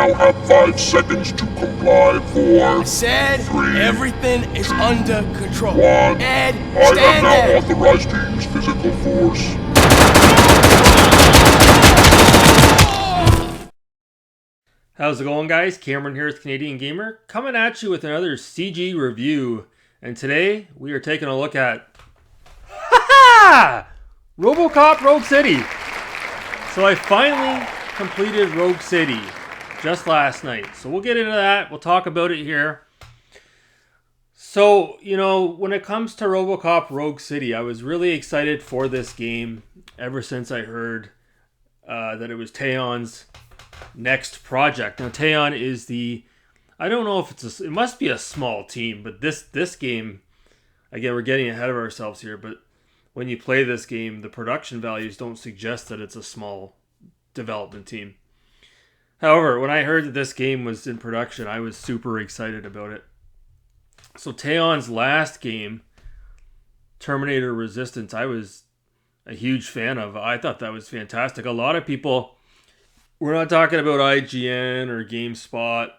now have 5 seconds to comply. 4, I said 3, everything is under control. 1. Ed, I am stand now there. authorized to use physical force. How's it going, guys? Cameron here with Canadian Gamer, coming at you with another CG review. And today, we are taking a look at RoboCop Rogue City. So I finally completed Rogue City just last night. So we'll get into that. We'll talk about it here. So, you know, when it comes to RoboCop Rogue City, I was really excited for this game ever since I heard that it was Teon's next project. Now, Teon is I don't know if it must be a small team, but this game, again, we're getting ahead of ourselves here, but when you play this game, the production values don't suggest that it's a small development team. However, when I heard that this game was in production, I was super excited about it. So Teon's last game, Terminator Resistance, I was a huge fan of. I thought that was fantastic. A lot of people, we're not talking about IGN or GameSpot.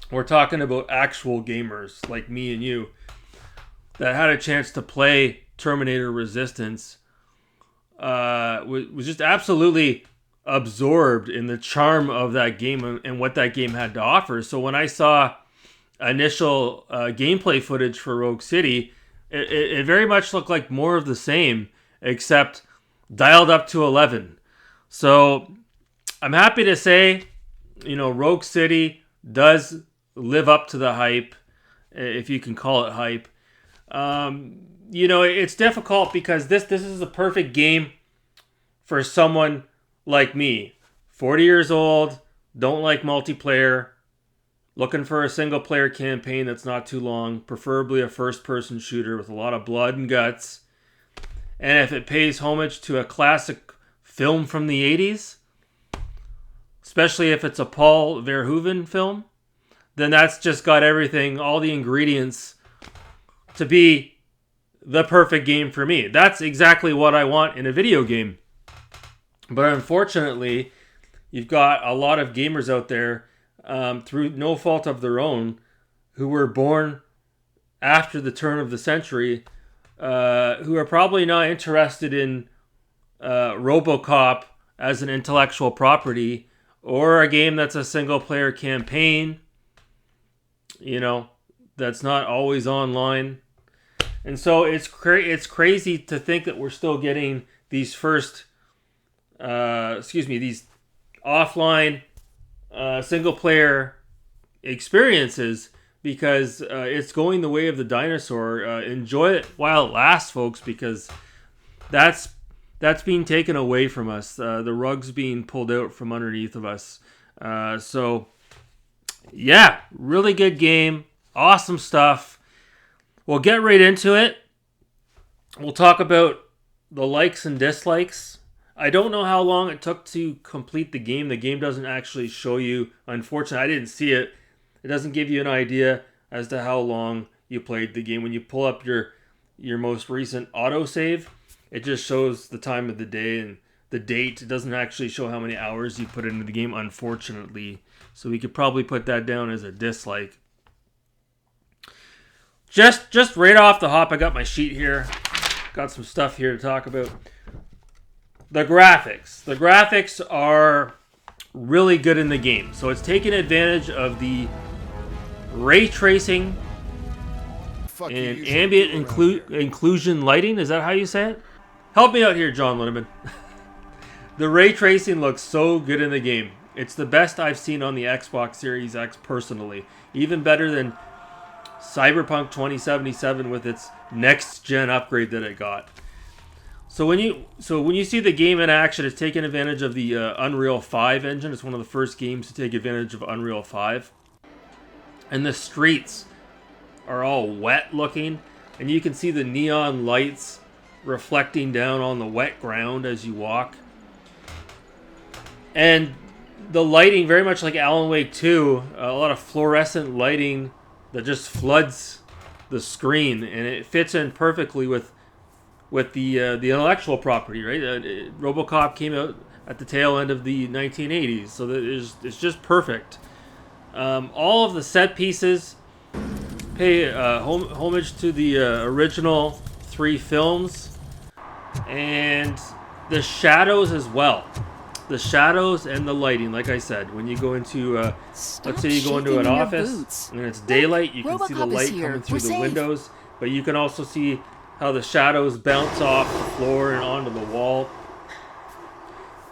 We're talking about actual gamers like me and you that had a chance to play Terminator Resistance. Was just absolutely absorbed in the charm of that game and what that game had to offer. So when I saw initial gameplay footage for Rogue City, it very much looked like more of the same, except dialed up to 11. So I'm happy to say, you know, Rogue City does live up to the hype, if you can call it hype. You know, it's difficult because this is the perfect game for someone like me. 40 years old, don't like multiplayer, looking for a single player campaign that's not too long, preferably a first person shooter with a lot of blood and guts. And if it pays homage to a classic film from the 80s, especially if it's a Paul Verhoeven film, then that's just got everything, all the ingredients to be the perfect game for me. That's exactly what I want in a video game. But unfortunately, you've got a lot of gamers out there, through no fault of their own, who were born after the turn of the century, who are probably not interested in RoboCop as an intellectual property, or a game that's a single player campaign, you know, that's not always online. And so it's crazy to think that we're still getting these these offline single player experiences, because it's going the way of the dinosaur. Enjoy it while it lasts, folks, because that's being taken away from us. The rug's being pulled out from underneath of us. So yeah, really good game. Awesome stuff. We'll get right into it. We'll talk about the likes and dislikes. I don't know how long it took to complete the game. The game doesn't actually show you. Unfortunately, I didn't see it. It doesn't give you an idea as to how long you played the game. When you pull up your most recent autosave, it just shows the time of the day and the date. It doesn't actually show how many hours you put into the game, unfortunately. So we could probably put that down as a dislike. Just right off the hop, I got my sheet here. Got some stuff here to talk about. The graphics. The graphics are really good in the game. So it's taking advantage of the ray tracing and ambient inclusion lighting. Is that how you say it? Help me out here, John Linneman. The ray tracing looks so good in the game. It's the best I've seen on the Xbox Series X personally. Even better than Cyberpunk 2077 with its next gen upgrade that it got. So when you see the game in action, it's taking advantage of the Unreal 5 engine. It's one of the first games to take advantage of Unreal 5. And the streets are all wet looking, and you can see the neon lights reflecting down on the wet ground as you walk. And the lighting, very much like Alan Wake 2, a lot of fluorescent lighting that just floods the screen, and it fits in perfectly with the intellectual property, right? RoboCop came out at the tail end of the 1980s. So that it's just perfect. All of the set pieces pay homage to the original 3 films, and the shadows as well. The shadows and the lighting, like I said, when you go into, let's say you go into an office and it's daylight, you can see the light coming through the windows, but you can also see how the shadows bounce off the floor and onto the wall.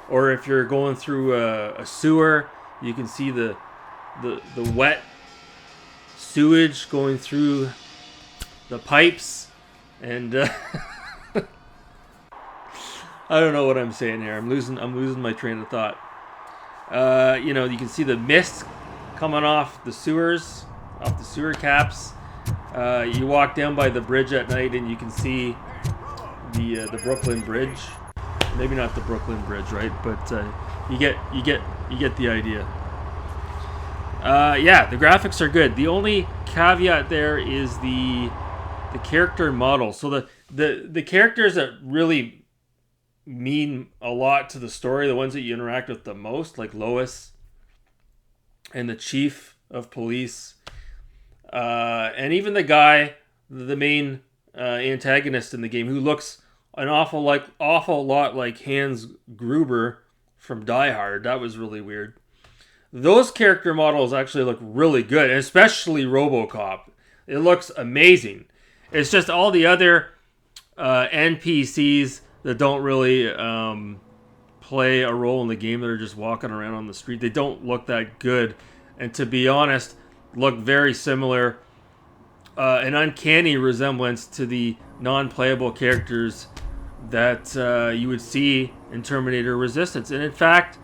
Or if you're going through a sewer, you can see the wet sewage going through the pipes, and I don't know what I'm saying here. I'm losing my train of thought. You can see the mist coming off the sewers, off the sewer caps. You walk down by the bridge at night and you can see the Brooklyn Bridge. Maybe not the Brooklyn Bridge, right? But you get the idea. Yeah, the graphics are good. The only caveat there is the character model. So the characters that really mean a lot to the story, the ones that you interact with the most, like Lois and the chief of police, and even the guy, the main antagonist in the game, who looks an awful lot like Hans Gruber from Die Hard. That was really weird. Those character models actually look really good, especially RoboCop. It looks amazing. It's just all the other NPCs that don't really play a role in the game, that are just walking around on the street. They don't look that good, and to be honest, look very similar, an uncanny resemblance to the non-playable characters that you would see in Terminator Resistance. And in fact,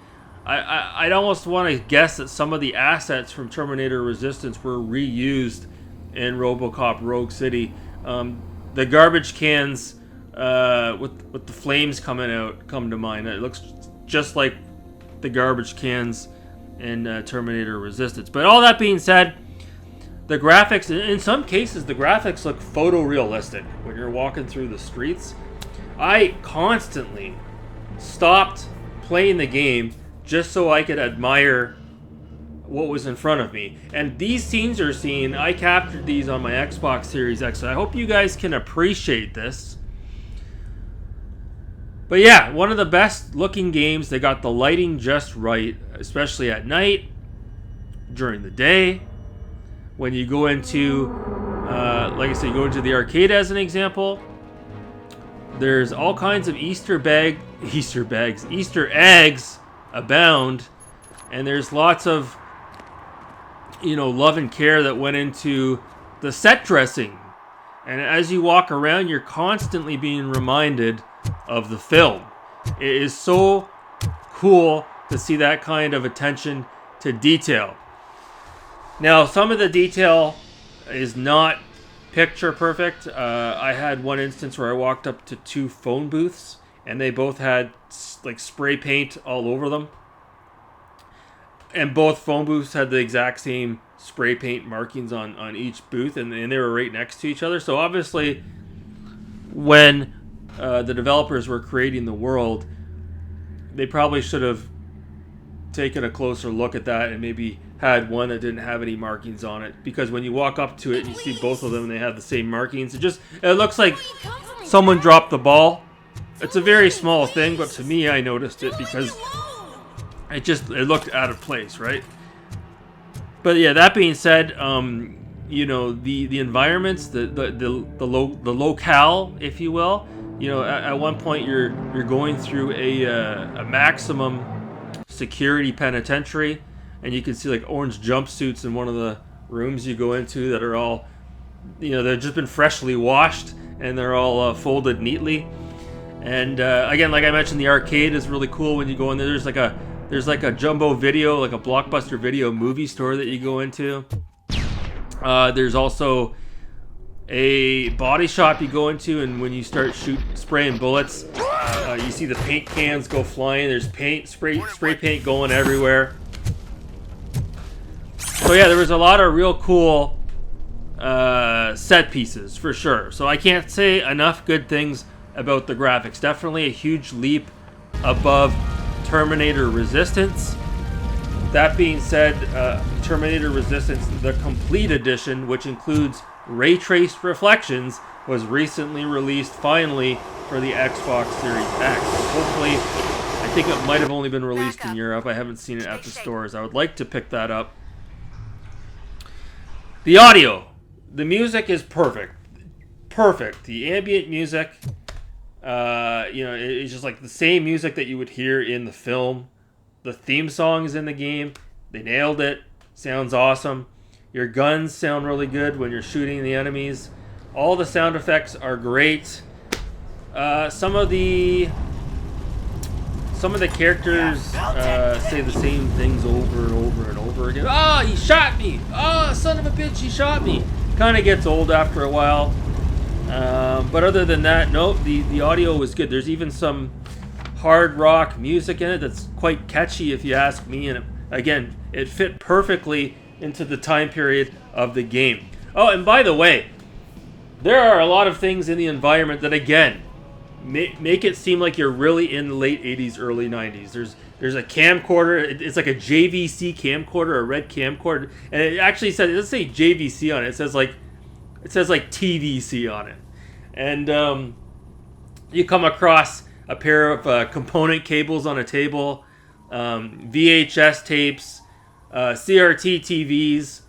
I'd almost want to guess that some of the assets from Terminator Resistance were reused in RoboCop Rogue City. The garbage cans with the flames come to mind. It looks just like the garbage cans in Terminator Resistance. But all that being said, the graphics, in some cases, the graphics look photorealistic when you're walking through the streets. I constantly stopped playing the game just so I could admire what was in front of me. And these scenes you're seeing, I captured these on my Xbox Series X. So I hope you guys can appreciate this. But yeah, one of the best looking games. They got the lighting just right, especially at night, during the day. When you go into, like I said, you go into the arcade as an example, there's all kinds of Easter eggs abound, and there's lots of, love and care that went into the set dressing. And as you walk around, you're constantly being reminded of the film. It is so cool to see that kind of attention to detail. Now, some of the detail is not picture perfect. I had one instance where I walked up to 2 phone booths, and they both had like spray paint all over them. And both phone booths had the exact same spray paint markings on each booth, and they were right next to each other. So obviously, when the developers were creating the world, they probably should have taken a closer look at that and maybe had one that didn't have any markings on it. Because when you walk up to it and you see both of them and they have the same markings, it looks like someone dropped the ball. It's a very small thing, but to me, I noticed it because it looked out of place, right? But yeah, that being said, the environments, the locale, if you will, at one point you're going through a maximum security penitentiary, and you can see like orange jumpsuits in one of the rooms you go into that are all, they've just been freshly washed and they're all folded neatly. And again, like I mentioned, the arcade is really cool when you go in there. There's like a jumbo video, like a Blockbuster Video movie store that you go into. There's also a body shop you go into, and when you start spraying bullets, you see the paint cans go flying. There's spray paint going everywhere. So yeah, there was a lot of real cool set pieces for sure. So I can't say enough good things about the graphics. Definitely a huge leap above Terminator Resistance. That being said, Terminator Resistance, the complete edition, which includes ray traced reflections, was recently released finally for the Xbox Series X. Hopefully, I think it might have only been released in Europe. I haven't seen it at the stores. I would like to pick that up. The audio. The music is perfect. Perfect. The ambient music, it's just like the same music that you would hear in the film. The theme song is in the game. They nailed it. Sounds awesome. Your guns sound really good when you're shooting the enemies. All the sound effects are great. Some of the characters say the same things over and over and over again. Oh, he shot me! Oh, son of a bitch, he shot me! Kind of gets old after a while. But other than that, no, the audio was good. There's even some hard rock music in it that's quite catchy if you ask me. And again, it fit perfectly into the time period of the game. Oh, and by the way, there are a lot of things in the environment that, again, make it seem like you're really in the late 80s, early 90s. There's a camcorder. It's like a JVC camcorder, a red camcorder. And it actually says, it doesn't say JVC on it. It says like TVC on it. And you come across a pair of component cables on a table, VHS tapes, CRT TVs,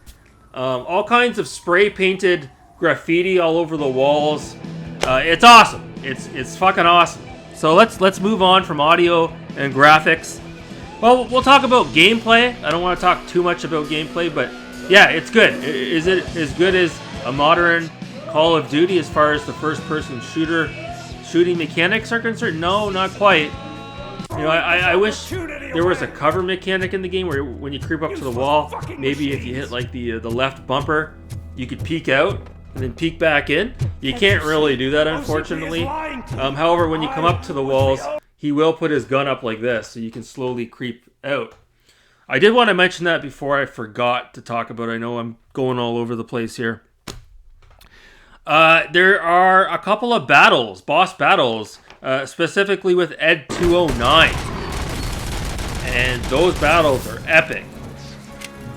all kinds of spray painted graffiti all over the walls. It's awesome. It's fucking awesome. So let's move on from audio and graphics. Well, we'll talk about gameplay. I don't want to talk too much about gameplay, but yeah, it's good. Is it as good as a modern Call of Duty as far as the first-person shooting mechanics are concerned? No, not quite. I wish there was a cover mechanic in the game where when you creep up to the wall, maybe if you hit like the left bumper, you could peek out and then peek back in. You can't really do that, unfortunately. However, when you come up to the walls, he will put his gun up like this, so you can slowly creep out. I did want to mention that before I forgot to talk about it. I know I'm going all over the place here. There are a couple of boss battles, specifically with Ed 209. And those battles are epic.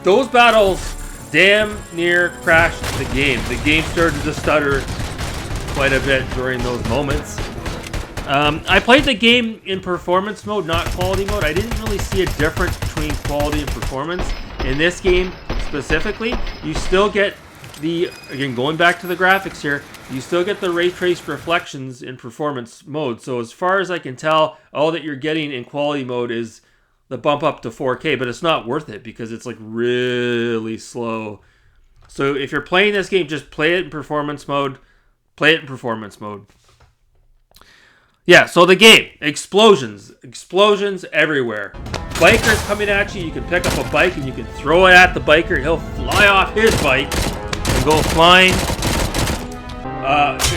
Those battles damn near crashed the game. The game started to stutter quite a bit during those moments. I played the game in performance mode, not quality mode. I didn't really see a difference between quality and performance. In this game specifically, you still get again, going back to the graphics here, you still get the ray traced reflections in performance mode. So as far as I can tell, all that you're getting in quality mode is the bump up to 4K, but it's not worth it because it's like really slow. So if you're playing this game, just play it in performance mode. Yeah, so the game, explosions everywhere. Bikers coming at you. You can pick up a bike and you can throw it at the biker. He'll fly off his bike and go flying.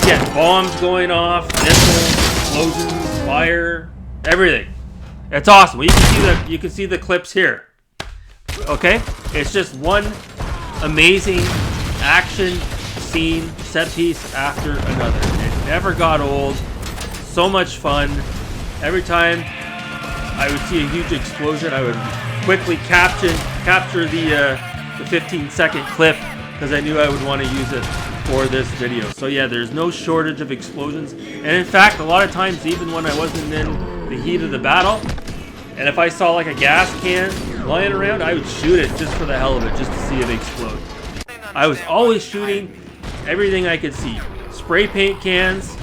Again, bombs going off, missiles, explosions, fire, everything. It's awesome. Well, you can see the clips here. Okay, it's just one amazing action scene set piece after another. It never got old. So much fun. Every time I would see a huge explosion, I would quickly capture the 15-second clip because I knew I would want to use it for this video. So yeah, there's no shortage of explosions. And in fact, a lot of times, even when I wasn't in the heat of the battle, and if I saw like a gas can lying around, I would shoot it just for the hell of it, just to see it explode. I was always shooting everything I could see. Spray paint cans.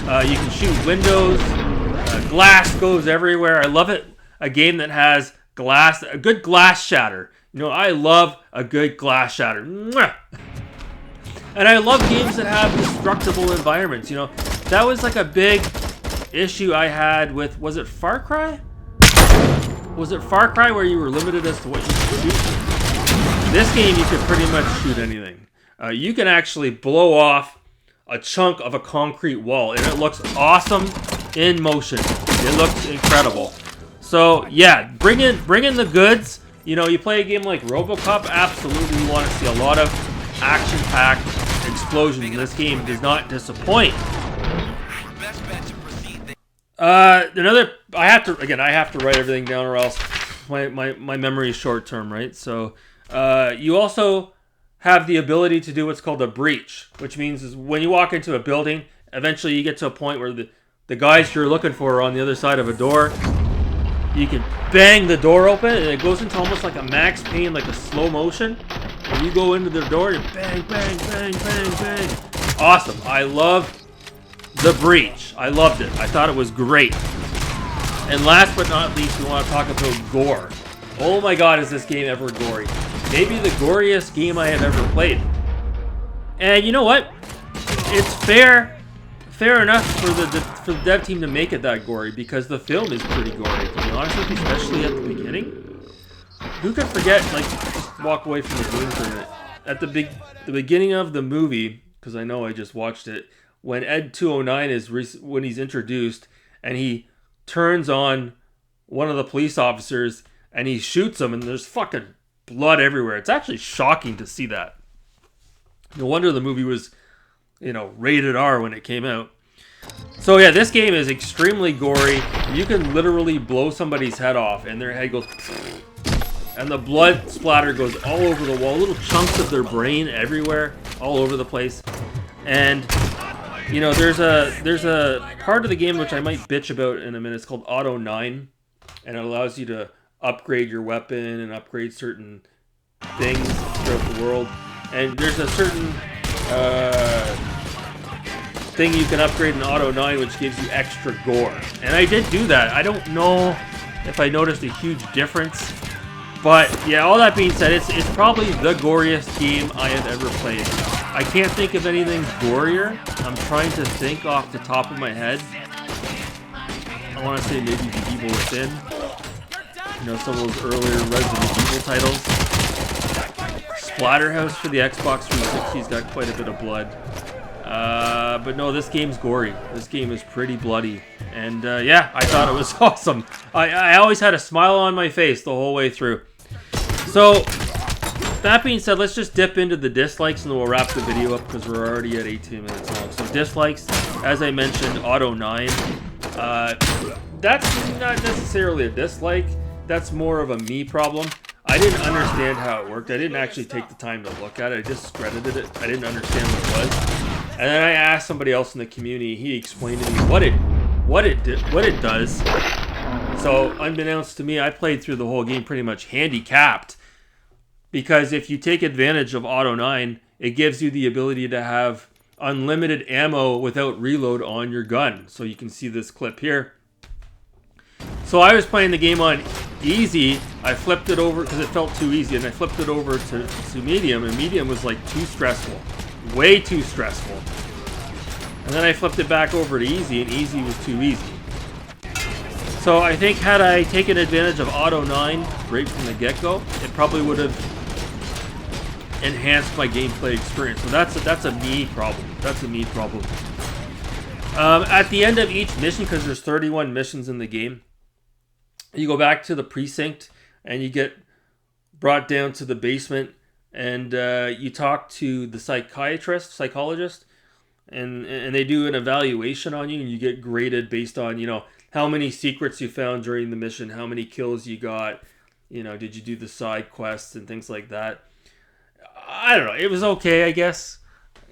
You can shoot windows. Glass goes everywhere. I love it. A game that has glass, a good glass shatter. You know, I love a good glass shatter. Mwah! And I love games that have destructible environments. You know, that was like a big issue I had with, was it Far Cry? Was it Far Cry where you were limited as to what you could shoot? This game, you could pretty much shoot anything. You can actually blow off a chunk of a concrete wall, and it looks awesome in motion. It looks incredible. So yeah, bring in the goods. You know, you play a game like RoboCop, absolutely you want to see a lot of action-packed explosions. This game does not disappoint. I have to write everything down or else my memory is short term, right? So you also have the ability to do what's called a breach, which means is when you walk into a building, eventually you get to a point where the guys you're looking for are on the other side of a door. You can bang the door open, and it goes into almost like a Max Payne, like a slow motion. When you go into the door, you bang, bang, bang, bang, bang. Awesome. I love the breach. I loved it. I thought it was great. And last but not least, we want to talk about gore. Oh my god, is this game ever gory. Maybe the goriest game I have ever played. And you know what? It's fair enough for the dev team to make it that gory, because the film is pretty gory, to be honest with you, especially at the beginning. Who could forget, like, just walk away from the game for a minute. At the beginning of the movie, because I know I just watched it, when Ed 209 when he's introduced, and he turns on one of the police officers, and he shoots him, and there's fucking blood everywhere. It's actually shocking to see that. No wonder the movie was, rated R when it came out. So yeah, this game is extremely gory. You can literally blow somebody's head off and their head goes, and the blood splatter goes all over the wall. Little chunks of their brain everywhere, all over the place. And there's a part of the game which I might bitch about in a minute. It's called Auto 9, and it allows you to upgrade your weapon and upgrade certain things throughout the world. And there's a certain thing you can upgrade in Auto 9 which gives you extra gore. And I did do that. I don't know if I noticed a huge difference. But yeah, all that being said, it's probably the goriest game I have ever played. I can't think of anything gorier. I'm trying to think off the top of my head. I want to say maybe The Evil Within. Some of those earlier Resident Evil titles. Splatterhouse for the Xbox 360's got quite a bit of blood. But no, this game's gory. This game is pretty bloody. And yeah, I thought it was awesome. I always had a smile on my face the whole way through. So, that being said, let's just dip into the dislikes and then we'll wrap the video up because we're already at 18 minutes long. So dislikes, as I mentioned, Auto 9. That's not necessarily a dislike. That's more of a me problem. I didn't understand how it worked. I didn't actually take the time to look at it. I just discredited it. I didn't understand what it was. And then I asked somebody else in the community. He explained to me what it does. So unbeknownst to me, I played through the whole game pretty much handicapped. Because if you take advantage of Auto 9, it gives you the ability to have unlimited ammo without reload on your gun. So you can see this clip here. So I was playing the game on easy. I flipped it over because it felt too easy, and I flipped it over to medium, and medium was like too stressful. Way too stressful. And then I flipped it back over to easy, and easy was too easy. So I think had I taken advantage of Auto 9 right from the get-go, it probably would have enhanced my gameplay experience. So that's a me problem. That's a me problem. At the end of each mission, because there's 31 missions in the game, you go back to the precinct and you get brought down to the basement and you talk to the psychologist, and they do an evaluation on you, and you get graded based on, how many secrets you found during the mission, how many kills you got, did you do the side quests and things like that. I don't know. It was okay, I guess.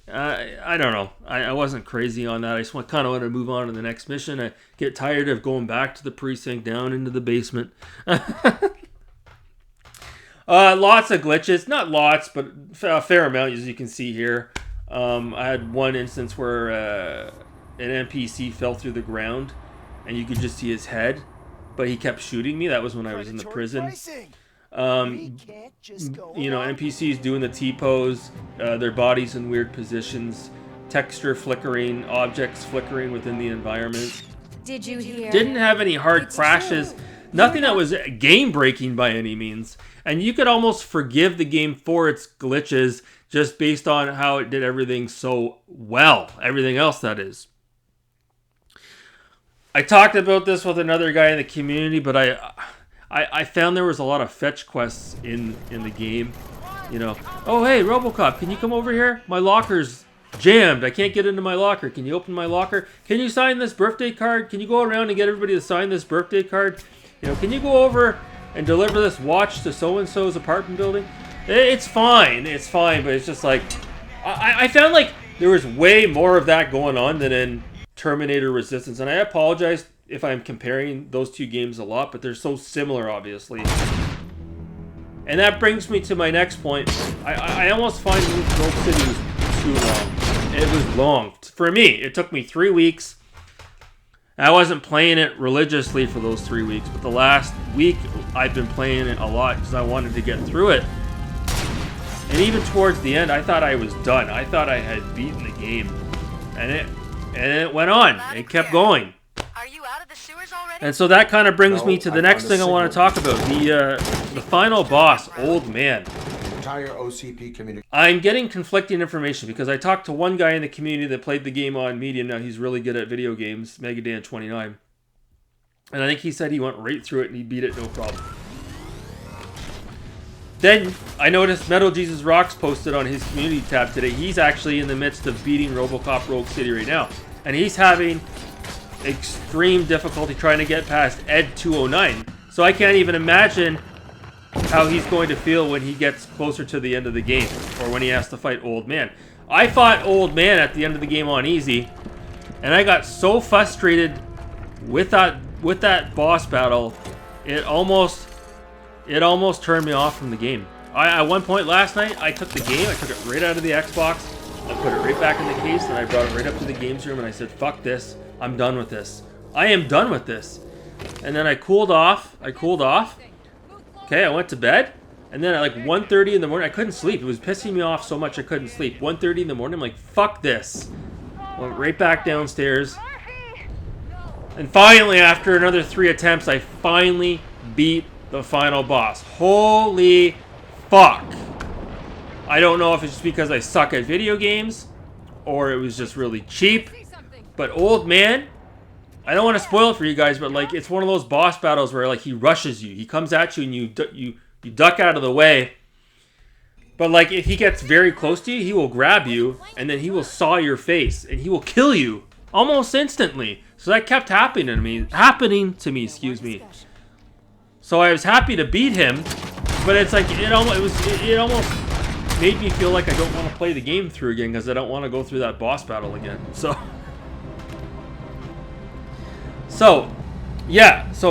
I don't know. I wasn't crazy on that. I just kind of want to move on to the next mission. I get tired of going back to the precinct, down into the basement. Lots of glitches. Not lots, but a fair amount, as you can see here. I had one instance where an NPC fell through the ground, and you could just see his head, but he kept shooting me. That was when I was in the prison. NPCs doing the T-pose, their bodies in weird positions, texture flickering, objects flickering within the environment. Did you hear? Didn't have any hard crashes. Nothing that was game-breaking by any means. And you could almost forgive the game for its glitches just based on how it did everything so well. Everything else, that is. I talked about this with another guy in the community, but I found there was a lot of fetch quests in the game. Oh, hey, RoboCop, can you come over here? My locker's jammed. I can't get into my locker. Can you open my locker? Can you sign this birthday card? Can you go around and get everybody to sign this birthday card? You know, can you go over and deliver this watch to so-and-so's apartment building? It's fine. It's fine, but it's just like... I found like there was way more of that going on than in Terminator Resistance. And I apologize if I'm comparing those two games a lot, but they're so similar, obviously. And that brings me to my next point. I almost find Rogue City was too long. It was long. For me, it took me 3 weeks. I wasn't playing it religiously for those 3 weeks, but the last week I've been playing it a lot because I wanted to get through it. And even towards the end, I thought I was done. I thought I had beaten the game. And it went on. It kept going. Are you out of the sewers already? And so that kind of brings me to the next thing I want to talk about. The final boss, Old Man. Entire OCP community. I'm getting conflicting information because I talked to one guy in the community that played the game on medium. Now he's really good at video games, Megadan29. And I think he said he went right through it and he beat it no problem. Then I noticed Metal Jesus Rocks posted on his community tab today. He's actually in the midst of beating RoboCop Rogue City right now. And he's having extreme difficulty trying to get past Ed 209. So I can't even imagine how he's going to feel when he gets closer to the end of the game, or when he has to fight Old Man. I fought Old Man at the end of the game on easy, and I got so frustrated with that boss battle, it almost turned me off from the game. At one point last night, I took the game, I took it right out of the Xbox, I put it right back in the case, and I brought it right up to the games room, and I said, fuck this, I'm done with this. I am done with this. And then I cooled off. Okay, I went to bed, and then at like 1:30 in the morning, I couldn't sleep. It was pissing me off so much I couldn't sleep. 1:30 in the morning, I'm like, fuck this. Went right back downstairs. And finally, after another 3 attempts, I finally beat the final boss. Holy fuck. I don't know if it's just because I suck at video games, or it was just really cheap. But Old Man, I don't want to spoil it for you guys, but like it's one of those boss battles where like he rushes you. He comes at you and you duck out of the way. But like if he gets very close to you, he will grab you and then he will saw your face and he will kill you almost instantly. So that kept happening to me, excuse me. So I was happy to beat him, but it's like it almost made me feel like I don't want to play the game through again because I don't want to go through that boss battle again. So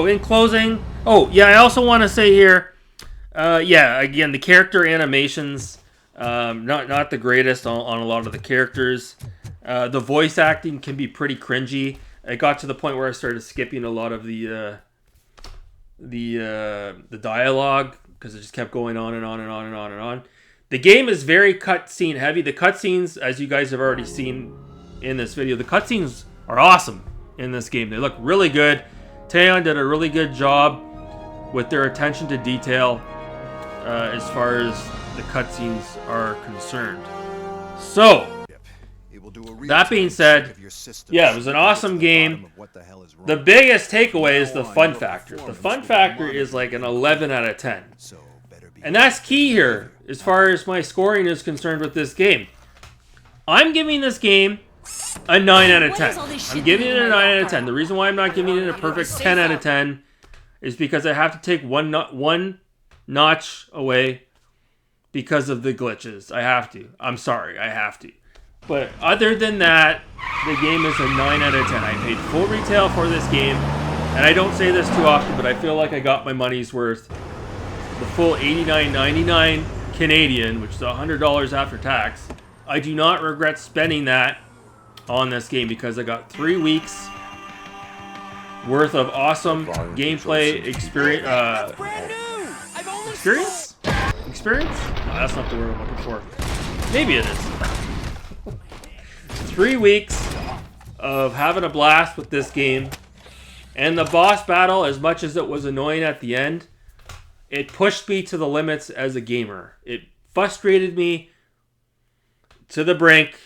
in closing, I also want to say here, again, the character animations, not the greatest on a lot of the characters. The voice acting can be pretty cringy. It got to the point where I started skipping a lot of the dialogue because it just kept going on and on and on and on and on. The game is very cutscene heavy. The cutscenes, as you guys have already seen in this video, the cutscenes are awesome in this game. They look really good. Teon did a really good job with their attention to detail as far as the cutscenes are concerned. So, that being said, it was an awesome game. The biggest takeaway is the fun factor. The fun factor is like an 11 out of 10. And that's key here as far as my scoring is concerned with this game. I'm giving this game a 9 out of 10. I'm giving it a 9 out of 10. The reason why I'm not giving it a perfect 10 out of 10 is because I have to take one notch away because of the glitches. I have to. I'm sorry, I have to. But other than that, the game is a 9 out of 10. I paid full retail for this game, and I don't say this too often, but I feel like I got my money's worth. The full $89.99 Canadian, which is $100 after tax. I do not regret spending that on this game because I got 3 weeks worth of awesome gameplay experience. Experience? No, that's not the word I'm looking for. Maybe it is. 3 weeks of having a blast with this game. And the boss battle, as much as it was annoying at the end, it pushed me to the limits as a gamer. It frustrated me to the brink.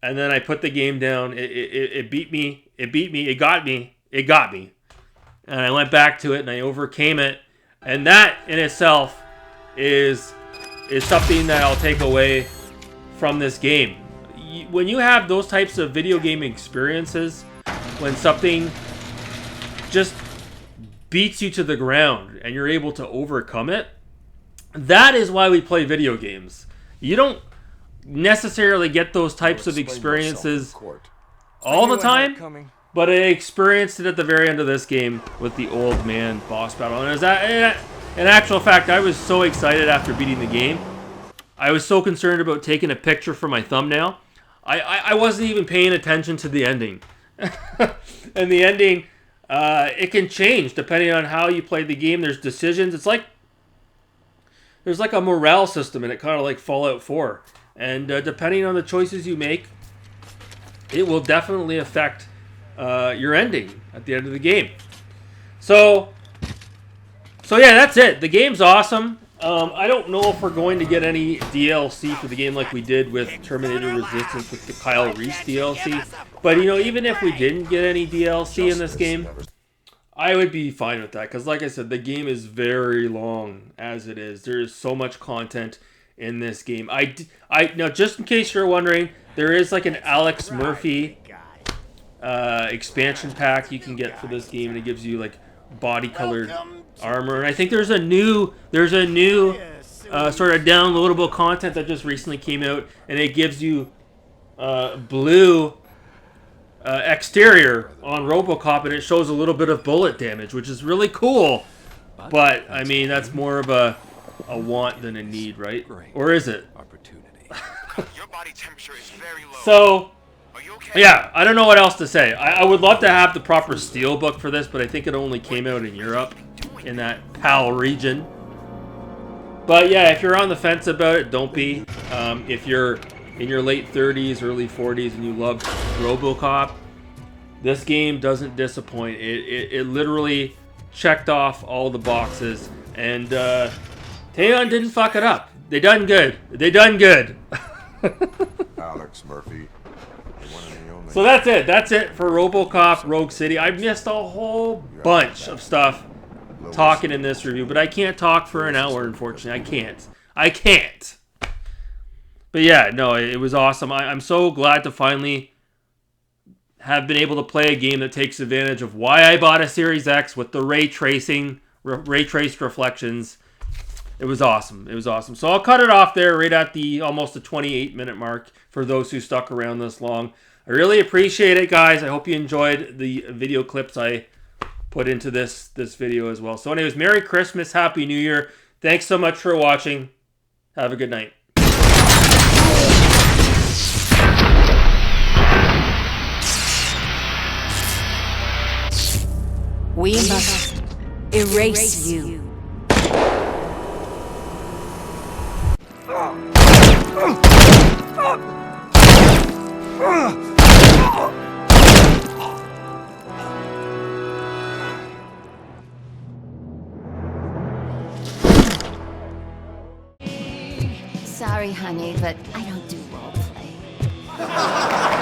And then I put the game down. It beat me. It got me. And I went back to it and I overcame it. And that in itself is something that I'll take away from this game. when you have those types of video game experiences, when something just beats you to the ground and you're able to overcome it, that is why we play video games. You don't necessarily get those types of experiences all the time, but I experienced it at the very end of this game with the old man boss battle. And in actual fact, I was so excited after beating the game. I was so concerned about taking a picture for my thumbnail. I wasn't even paying attention to the ending. And the ending, it can change depending on how you play the game. There's decisions. It's like there's like a morale system in it, kind of like Fallout 4. And depending on the choices you make, it will definitely affect your ending at the end of the game. So yeah, that's it. The game's awesome. I don't know if we're going to get any DLC for the game like we did with Terminator Resistance with the Kyle Reese DLC. But, you know, even if we didn't get any DLC in this game, I would be fine with that. Because, like I said, the game is very long as it is. There is so much content in this game. Now, just in case you're wondering, there is like an Alex Murphy expansion pack you can get for this game. And it gives you, like, body-colored armor, and I think there's a new sort of downloadable content that just recently came out, and it gives you blue exterior on RoboCop, and it shows a little bit of bullet damage, which is really cool. But I mean, that's more of a want than a need, right? Or is it? Your body temperature is very low. So yeah, I don't know what else to say. I would love to have the proper steelbook for this, but I think it only came out in Europe, in that PAL region. But yeah, if you're on the fence about it, don't be. If you're in your late 30s, early 40s, and you love RoboCop, this game doesn't disappoint. It literally checked off all the boxes, and Teon didn't fuck it up. They done good. They done good. Alex Murphy. So that's it. That's it for RoboCop Rogue City. I missed a whole bunch of stuff talking in this review, but I can't talk for an hour, unfortunately. I can't. But yeah, no, it was awesome. I'm so glad to finally have been able to play a game that takes advantage of why I bought a Series X with the ray traced reflections. It was awesome. It was awesome. So I'll cut it off there right at the almost the 28-minute mark for those who stuck around this long. I really appreciate it, guys. I hope you enjoyed the video clips I put into this video as well. So anyways, Merry Christmas, Happy New Year. Thanks so much for watching. Have a good night. We must erase you. Sorry, honey, but I don't do role play.